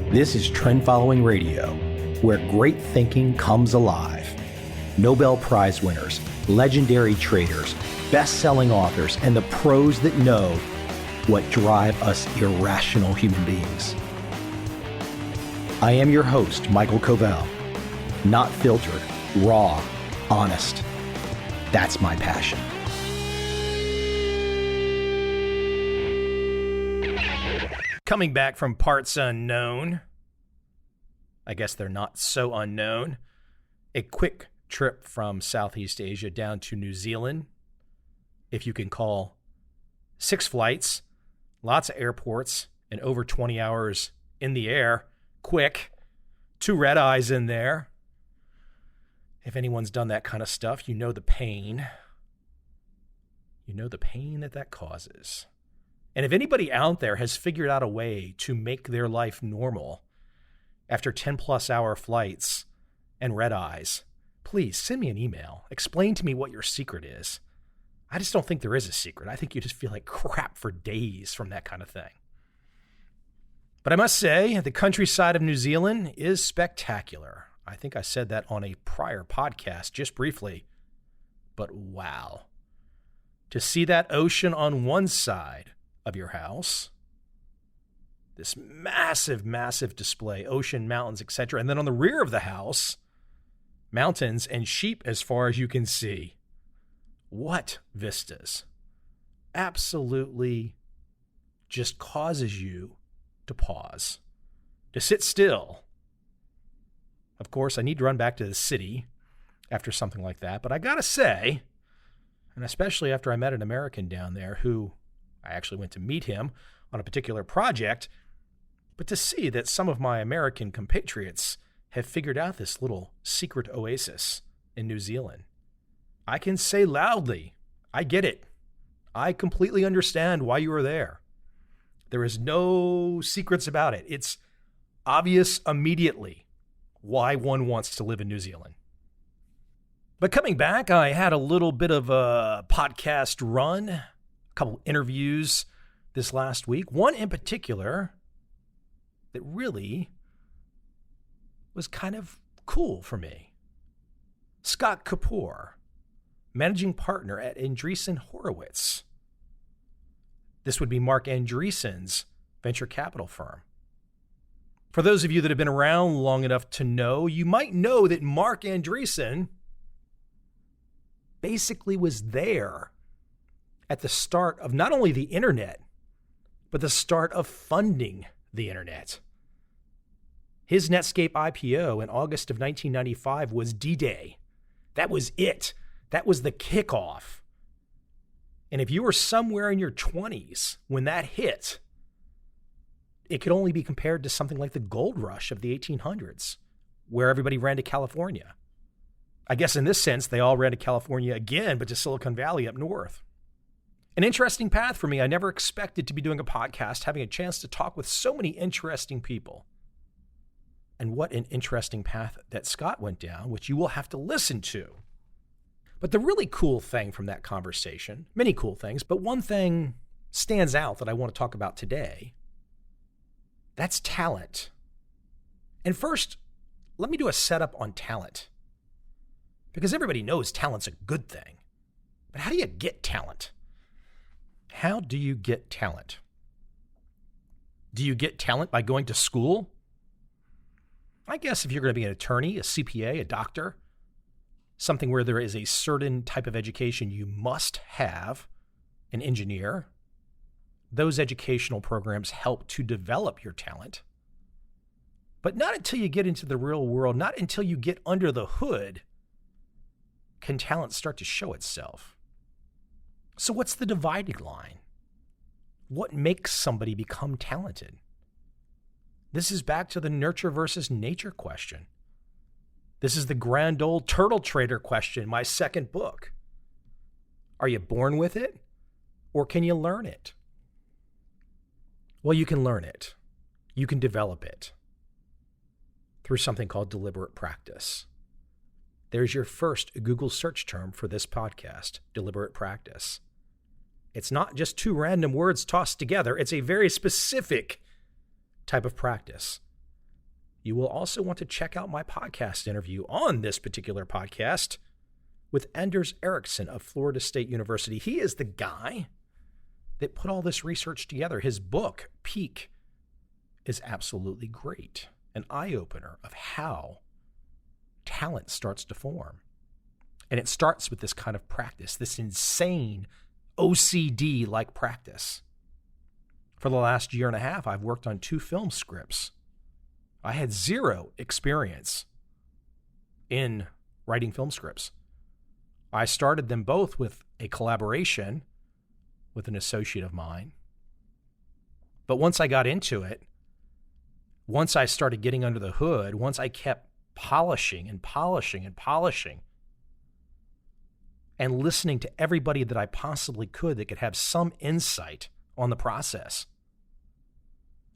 This is Trend Following Radio, where great thinking comes alive. Nobel Prize winners, legendary traders, best-selling authors, and the pros that know what drive us irrational human beings. I am your host, Michael Covel. Not filtered, raw, honest. That's my passion. Coming back from parts unknown, I guess they're not so unknown, a quick trip from Southeast Asia down to New Zealand, if you can call 6 flights, lots of airports, and over 20 hours in the air, quick, 2 red eyes in there. If anyone's done that kind of stuff, you know the pain. You know the pain that causes. And if anybody out there has figured out a way to make their life normal after 10-plus hour flights and red eyes, please send me an email. Explain to me what your secret is. I just don't think there is a secret. I think you just feel like crap for days from that kind of thing. But I must say, the countryside of New Zealand is spectacular. I think I said that on a prior podcast just briefly. But wow. To see that ocean on one side of your house, this massive, massive display, ocean, mountains, etc. And then on the rear of the house, mountains and sheep as far as you can see. What vistas. Absolutely just causes you to pause, to sit still. Of course, I need to run back to the city after something like that, but I gotta say, and especially after I met an American down there who I actually went to meet him on a particular project, but to see that some of my American compatriots have figured out this little secret oasis in New Zealand, I can say loudly, I get it. I completely understand why you are there. There is no secrets about it. It's obvious immediately why one wants to live in New Zealand. But coming back, I had a little bit of a podcast run, a couple interviews this last week. One in particular that really was kind of cool for me. Scott Kapoor, managing partner at Andreessen Horowitz. This would be Mark Andreessen's venture capital firm. For those of you that have been around long enough to know, you might know that Mark Andreessen basically was there at the start of not only the internet, but the start of funding the internet. His Netscape IPO in August of 1995 was D-Day. That was it. That was the kickoff. And if you were somewhere in your 20s when that hit, it could only be compared to something like the gold rush of the 1800s, where everybody ran to California. I guess in this sense, they all ran to California again, but to Silicon Valley up north. An interesting path for me. I never expected to be doing a podcast, having a chance to talk with so many interesting people. And what an interesting path that Scott went down, which you will have to listen to. But the really cool thing from that conversation, many cool things, but one thing stands out that I want to talk about today. That's talent. And first, let me do a setup on talent. Because everybody knows talent's a good thing. But how do you get talent? How do you get talent? Do you get talent by going to school? I guess if you're going to be an attorney, a CPA, a doctor, something where there is a certain type of education you must have, an engineer, those educational programs help to develop your talent. But not until you get into the real world, not until you get under the hood, can talent start to show itself. So what's the dividing line? What makes somebody become talented? This is back to the nurture versus nature question. This is the grand old turtle trader question, my second book. Are you born with it, or can you learn it? Well, you can learn it. You can develop it through something called deliberate practice. There's your first Google search term for this podcast, deliberate practice. It's not just 2 random words tossed together. It's a very specific type of practice. you will also want to check out my podcast interview on this particular podcast with Anders Ericsson of Florida State University. He is the guy that put all this research together. His book, Peak, is absolutely great. An eye-opener of how talent starts to form. And it starts with this kind of practice, this insane OCD-like practice. For the last year and a half, I've worked on 2 film scripts. I had 0 experience in writing film scripts. I started them both with a collaboration with an associate of mine. But once I got into it, once I started getting under the hood, once I kept polishing and polishing and polishing and listening to everybody that I possibly could that could have some insight on the process,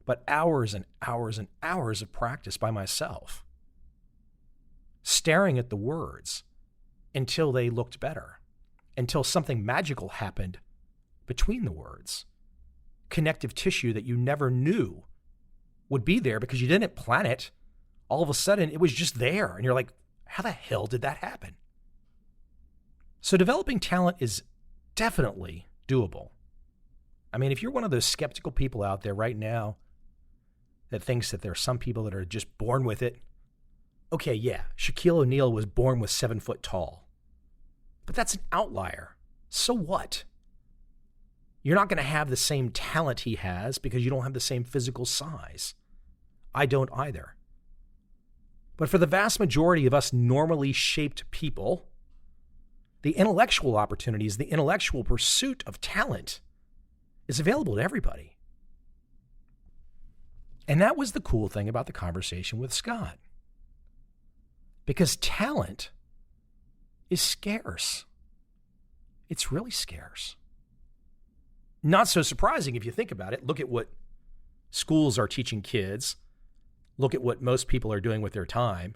but hours and hours and hours of practice by myself, staring at the words until they looked better, until something magical happened between the words, connective tissue that you never knew would be there because you didn't plan it. All of a sudden, it was just there. And you're like, how the hell did that happen? So developing talent is definitely doable. I mean, if you're one of those skeptical people out there right now that thinks that there are some people that are just born with it, okay, yeah, Shaquille O'Neal was born with 7 foot tall. But that's an outlier. So what? You're not going to have the same talent he has because you don't have the same physical size. I don't either. But for the vast majority of us normally shaped people, the intellectual opportunities, the intellectual pursuit of talent is available to everybody. And that was the cool thing about the conversation with Scott. Because talent is scarce. It's really scarce. Not so surprising if you think about it. Look at what schools are teaching kids. Look at what most people are doing with their time.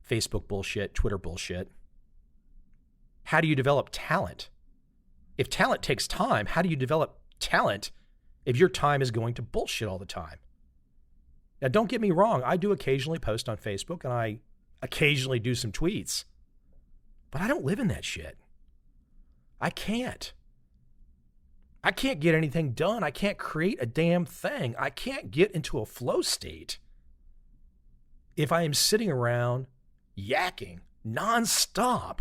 Facebook bullshit, Twitter bullshit. How do you develop talent? If talent takes time, how do you develop talent if your time is going to bullshit all the time? Now, don't get me wrong. I do occasionally post on Facebook and I occasionally do some tweets. But I don't live in that shit. I can't. I can't get anything done. I can't create a damn thing. I can't get into a flow state if I am sitting around yakking nonstop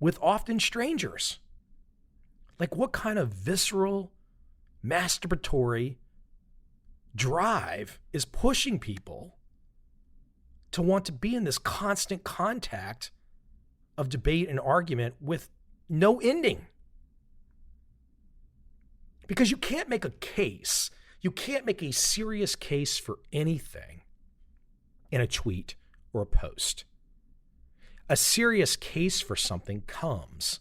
with often strangers. Like, what kind of visceral, masturbatory drive is pushing people to want to be in this constant contact of debate and argument with no ending? Because you can't make a case, you can't make a serious case for anything in a tweet or a post. A serious case for something comes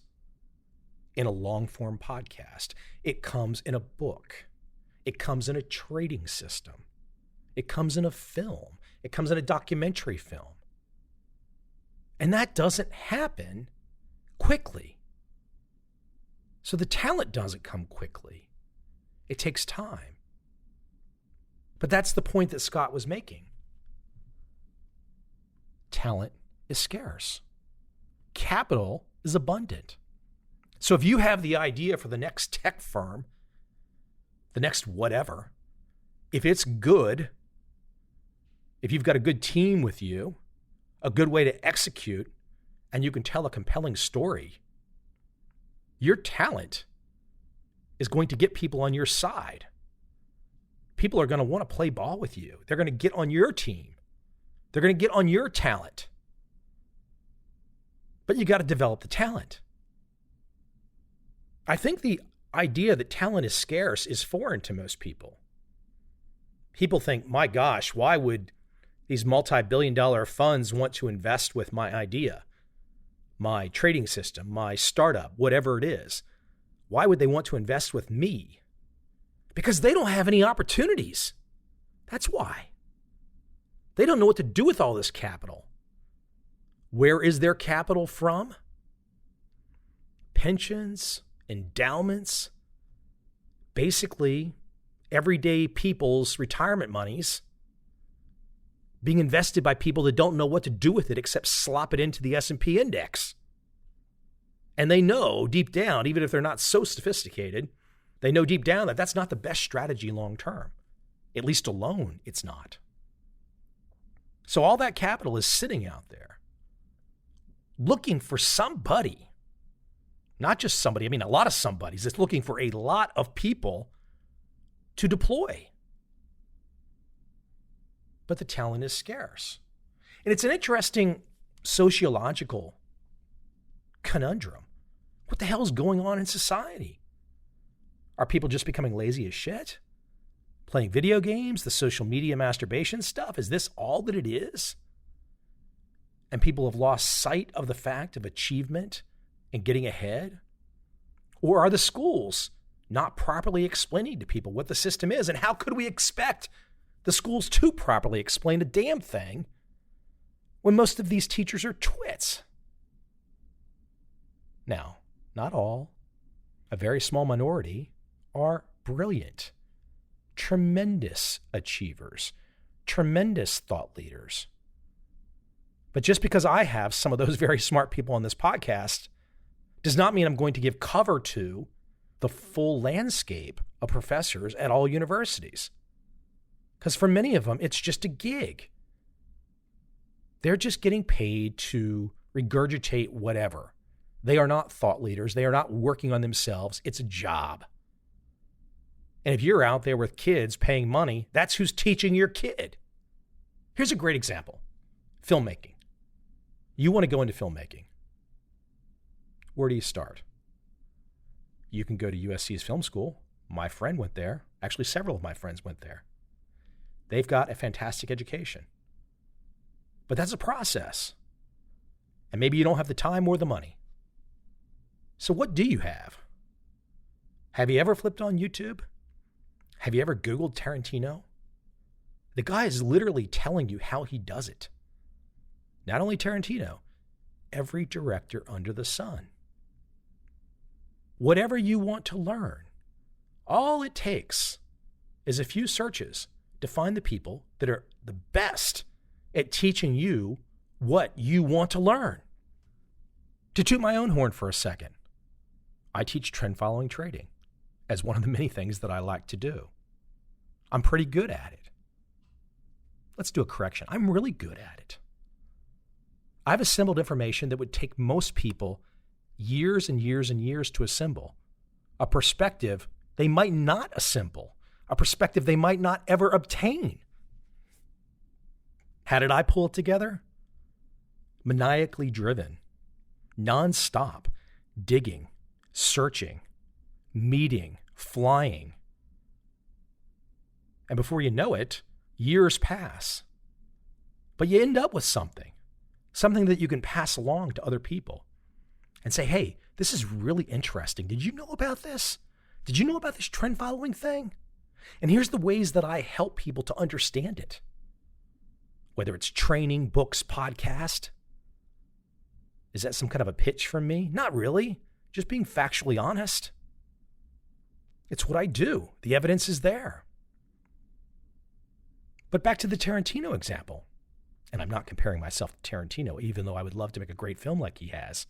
in a long-form podcast. It comes in a book. It comes in a trading system. It comes in a film. It comes in a documentary film. And that doesn't happen quickly. So the talent doesn't come quickly. It takes time. But that's the point that Scott was making. Talent is scarce. Capital is abundant. So if you have the idea for the next tech firm, the next whatever, if it's good, if you've got a good team with you, a good way to execute, and you can tell a compelling story, your talent is going to get people on your side. People are going to want to play ball with you. They're going to get on your team. They're going to get on your talent. But you got to develop the talent. I think the idea that talent is scarce is foreign to most people. People think, my gosh, why would these multi-billion-dollar funds want to invest with my idea, my trading system, my startup, whatever it is? Why would they want to invest with me? Because they don't have any opportunities. That's why. They don't know what to do with all this capital. Where is their capital from? Pensions, endowments, basically everyday people's retirement monies. being invested by people that don't know what to do with it except slop it into the S&P index. And they know deep down, even if they're not so sophisticated, they know deep down that that's not the best strategy long term. At least alone, it's not. So all that capital is sitting out there looking for somebody, not just somebody, I mean a lot of somebodies. It's looking for a lot of people to deploy. But the talent is scarce. And it's an interesting sociological conundrum. What the hell is going on in society? Are people just becoming lazy as shit? Playing video games, the social media masturbation stuff? Is this all that it is? And people have lost sight of the fact of achievement and getting ahead? Or are the schools not properly explaining to people what the system is? And how could we expect the schools to properly explain a damn thing when most of these teachers are twits? Now, not all, a very small minority are brilliant, tremendous achievers, tremendous thought leaders. But just because I have some of those very smart people on this podcast does not mean I'm going to give cover to the full landscape of professors at all universities. Because for many of them, it's just a gig. They're just getting paid to regurgitate whatever. They are not thought leaders. They are not working on themselves. It's a job. And if you're out there with kids paying money, that's who's teaching your kid. Here's a great example. Filmmaking. You want to go into filmmaking. Where do you start? You can go to USC's film school. My friend went there. Actually, several of my friends went there. They've got a fantastic education. But that's a process. And maybe you don't have the time or the money. So what do you have? Have you ever flipped on YouTube? Have you ever Googled Tarantino? The guy is literally telling you how he does it. Not only Tarantino, every director under the sun. Whatever you want to learn, all it takes is a few searches to find the people that are the best at teaching you what you want to learn. To toot my own horn for a second, I teach trend following trading as one of the many things that I like to do. I'm pretty good at it. Let's do a correction. I'm really good at it. I've assembled information that would take most people years and years and years to assemble. A perspective they might not assemble. A perspective they might not ever obtain. How did I pull it together? Maniacally driven, nonstop, digging, searching, meeting, flying. And before you know it, years pass. But you end up with something that you can pass along to other people and say, hey, this is really interesting. Did you know about this? Did you know about this trend following thing? And here's the ways that I help people to understand it. Whether it's training, books, podcast. Is that some kind of a pitch from me? Not really. Just being factually honest. It's what I do. The evidence is there. But back to the Tarantino example. And I'm not comparing myself to Tarantino, even though I would love to make a great film like he has.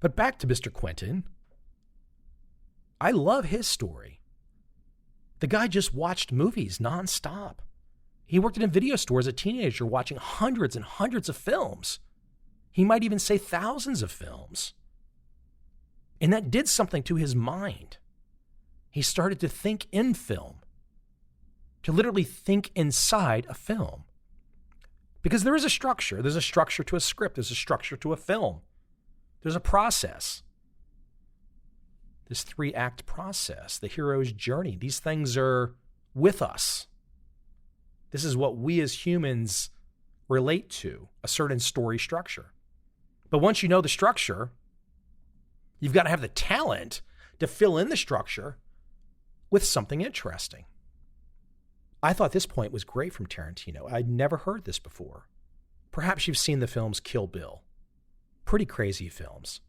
But back to Mr. Quentin. I love his story. The guy just watched movies nonstop. He worked in a video store as a teenager watching hundreds and hundreds of films. He might even say thousands of films. And that did something to his mind. He started to think in film, to literally think inside a film. Because there is a structure. There's a structure to a script. There's a structure to a film. There's a process. This 3-act process, the hero's journey. These things are with us. This is what we as humans relate to, a certain story structure. But once you know the structure, you've got to have the talent to fill in the structure with something interesting. I thought this point was great from Tarantino. I'd never heard this before. Perhaps you've seen the films Kill Bill. Pretty crazy films.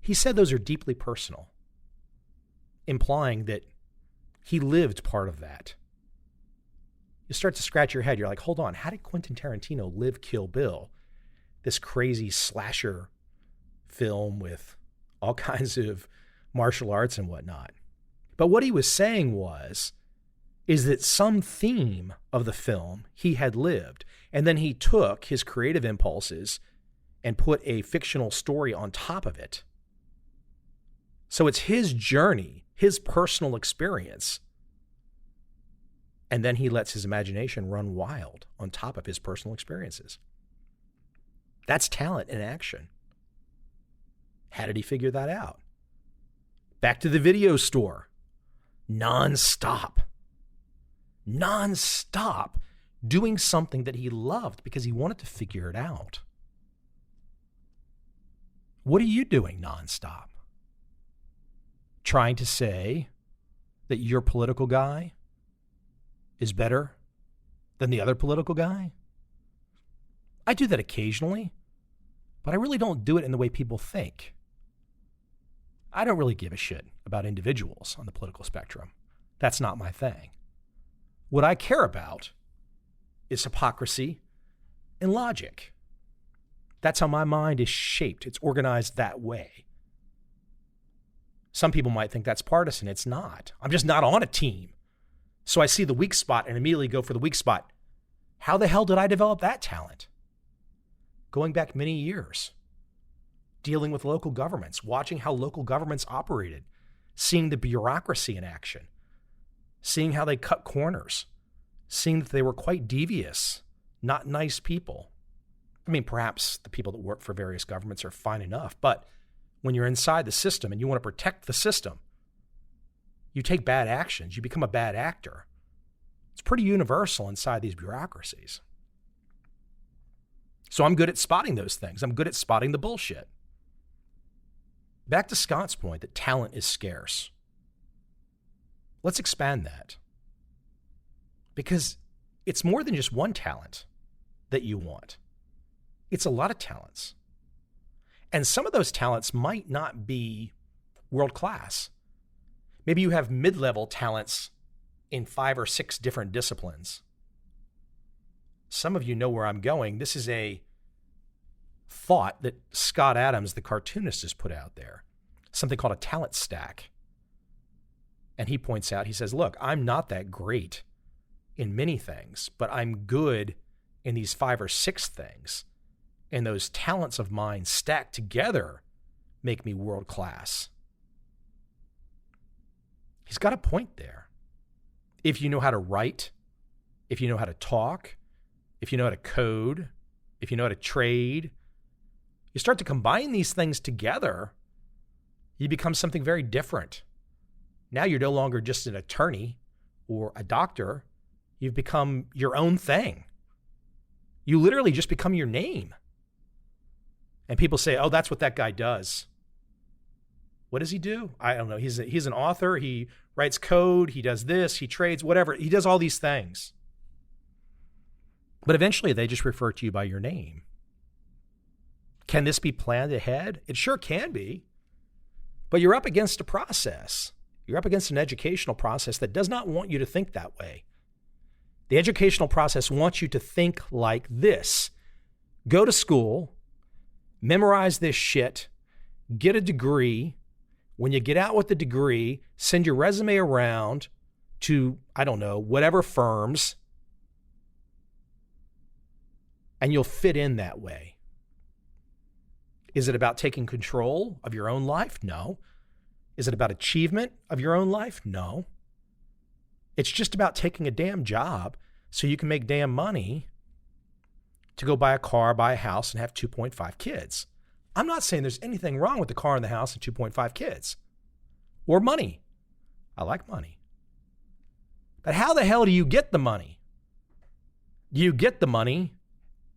He said those are deeply personal, implying that he lived part of that. you start to scratch your head. You're like, hold on, how did Quentin Tarantino live Kill Bill? This crazy slasher film with all kinds of martial arts and whatnot. But what he was saying is that some theme of the film he had lived, and then he took his creative impulses and put a fictional story on top of it. So it's his journey, his personal experience. And then he lets his imagination run wild on top of his personal experiences. That's talent in action. How did he figure that out? Back to the video store. Non-stop doing something that he loved because he wanted to figure it out. What are you doing non-stop? Trying to say that your political guy is better than the other political guy? I do that occasionally, but I really don't do it in the way people think. I don't really give a shit about individuals on the political spectrum. That's not my thing. What I care about is hypocrisy and logic. That's how my mind is shaped. It's organized that way. Some people might think that's partisan. It's not. I'm just not on a team. So I see the weak spot and immediately go for the weak spot. How the hell did I develop that talent? Going back many years, dealing with local governments, watching how local governments operated, seeing the bureaucracy in action, seeing how they cut corners, seeing that they were quite devious, not nice people. I mean, perhaps the people that work for various governments are fine enough, but when you're inside the system and you want to protect the system, you take bad actions, you become a bad actor. It's pretty universal inside these bureaucracies. So I'm good at spotting those things. I'm good at spotting the bullshit. Back to Scott's point that talent is scarce. Let's expand that. Because it's more than just one talent that you want. It's a lot of talents. And some of those talents might not be world class. Maybe you have mid-level talents in 5 or 6 different disciplines. Some of you know where I'm going. This is a thought that Scott Adams, the cartoonist, has put out there. Something called a talent stack. And he points out, he says, look, I'm not that great in many things, but I'm good in these 5 or 6 things. And those talents of mine stacked together make me world class. He's got a point there. If you know how to write, if you know how to talk, if you know how to code, if you know how to trade, you start to combine these things together, you become something very different. Now you're no longer just an attorney or a doctor. You've become your own thing. You literally just become your name. And people say, oh, that's what that guy does. What does he do? I don't know. He's an author. He writes code. He does this. He trades, whatever. He does all these things. But eventually they just refer to you by your name. Can this be planned ahead? It sure can be. But you're up against a process. You're up against an educational process that does not want you to think that way. The educational process wants you to think like this. Go to school, memorize this shit, get a degree. When you get out with the degree, send your resume around to, I don't know, whatever firms, and you'll fit in that way. Is it about taking control of your own life? No. Is it about achievement of your own life? No. It's just about taking a damn job so you can make damn money to go buy a car, buy a house, and have 2.5 kids. I'm not saying there's anything wrong with the car and the house and 2.5 kids. Or money. I like money. But how the hell do you get the money? Do you get the money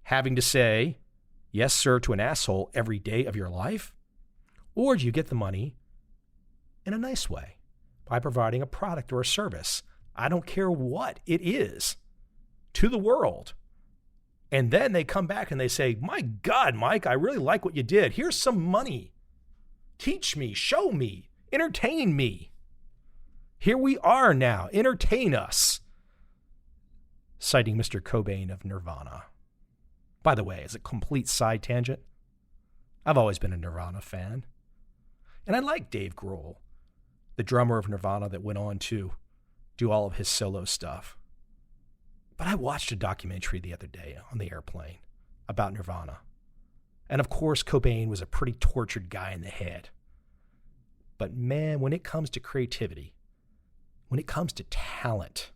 having to say, yes, sir, to an asshole every day of your life? Or do you get the money in a nice way by providing a product or a service? I don't care what it is to the world. And then they come back and they say, my God, Mike, I really like what you did. Here's some money. Teach me, show me, entertain me. Here we are now. Entertain us. citing Mr. Cobain of Nirvana. By the way, as a complete side tangent, I've always been a Nirvana fan. And I like Dave Grohl, the drummer of Nirvana that went on to do all of his solo stuff. But I watched a documentary the other day on the airplane about Nirvana. And of course, Cobain was a pretty tortured guy in the head. But man, when it comes to creativity, when it comes to talent,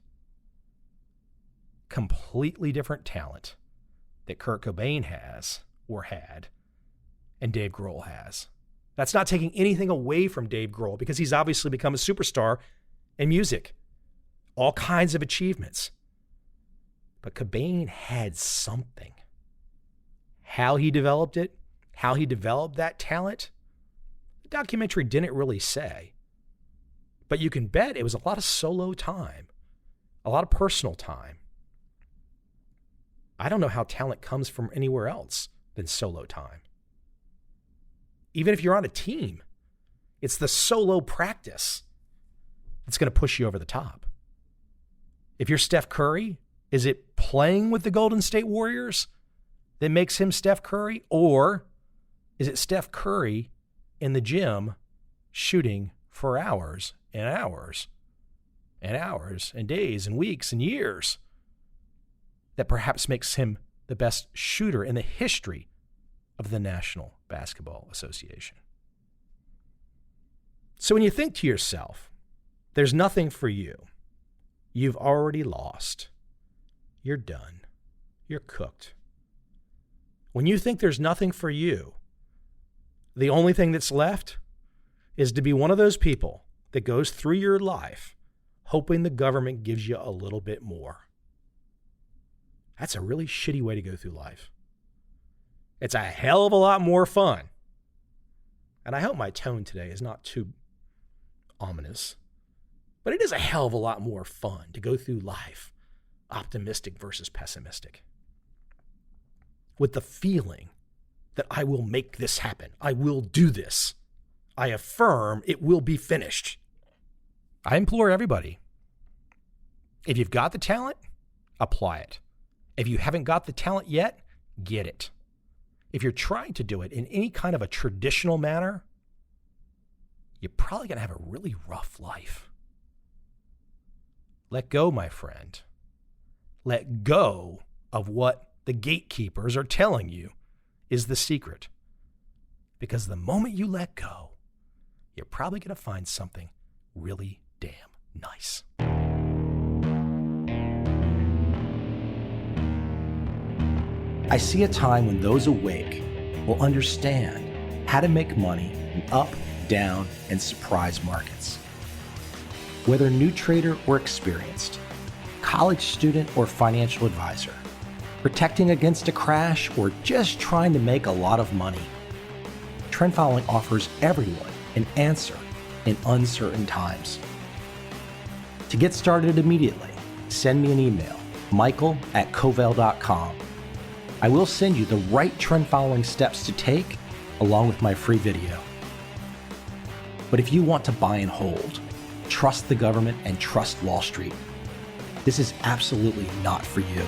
completely different talent that Kurt Cobain has or had and Dave Grohl has. That's not taking anything away from Dave Grohl because he's obviously become a superstar in music. All kinds of achievements. But Cobain had something. How he developed it, how he developed that talent, the documentary didn't really say. But you can bet it was a lot of solo time, a lot of personal time. I don't know how talent comes from anywhere else than solo time. Even if you're on a team, it's the solo practice that's going to push you over the top. If you're Steph Curry, is it playing with the Golden State Warriors that makes him Steph Curry? Or is it Steph Curry in the gym shooting for hours and hours and hours and days and weeks and years that perhaps makes him the best shooter in the history of the National Basketball Association? So when you think to yourself, there's nothing for you, you've already lost, you're done, you're cooked. When you think there's nothing for you, the only thing that's left is to be one of those people that goes through your life hoping the government gives you a little bit more. That's a really shitty way to go through life. It's a hell of a lot more fun. And I hope my tone today is not too ominous, but it is a hell of a lot more fun to go through life optimistic versus pessimistic, with the feeling that I will make this happen. I will do this. I affirm it will be finished. I implore everybody, if you've got the talent, apply it. If you haven't got the talent yet, get it. If you're trying to do it in any kind of a traditional manner, you're probably going to have a really rough life. Let go, my friend. Let go of what the gatekeepers are telling you is the secret. Because the moment you let go, you're probably going to find something really damn nice. I see a time when those awake will understand how to make money in up, down, and surprise markets. Whether new trader or experienced, college student or financial advisor, protecting against a crash or just trying to make a lot of money, Trend Following offers everyone an answer in uncertain times. To get started immediately, send me an email, michael@covel.com. I will send you the right trend following steps to take along with my free video. But if you want to buy and hold, trust the government and trust Wall Street, this is absolutely not for you.